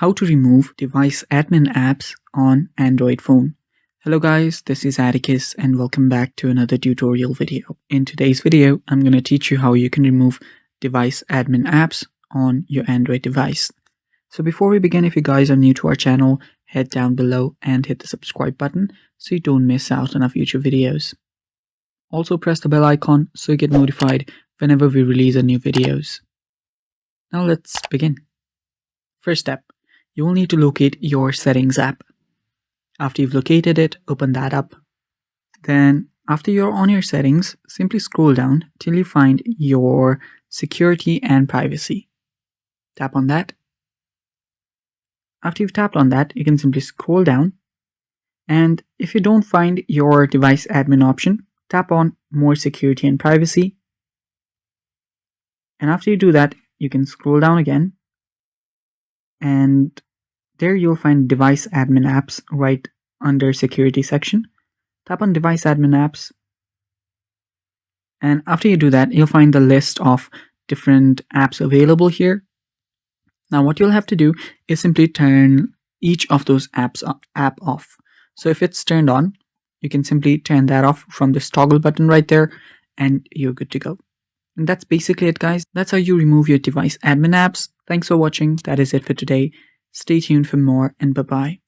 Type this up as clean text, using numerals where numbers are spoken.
How to remove device admin apps on Android phone. Hello guys, this is Atticus and welcome back to another tutorial video. In today's video, I'm going to teach you how you can remove device admin apps on your Android device. So before we begin, if you guys are new to our channel, head down below and hit the subscribe button so you don't miss out on our future videos. Also press the bell icon so you get notified whenever we release a new videos. Now let's begin. First step, you will need to locate your settings app. After you've located it, open that up. Then after you're on your settings, simply scroll down till you find your security and privacy. Tap on that. After you've tapped on that, you can simply scroll down. And if you don't find your device admin option, tap on more security and privacy. And after you do that, you can scroll down again. And there you'll find device admin apps right under security section. Tap on device admin apps. And after you do that, you'll find the list of different apps available here. Now what you'll have to do is simply turn each of those apps off. So if it's turned on, you can simply turn that off from this toggle button right there and you're good to go. And that's basically it, guys. That's how you remove your device admin apps. Thanks for watching. That is it for today. Stay tuned for more and bye-bye.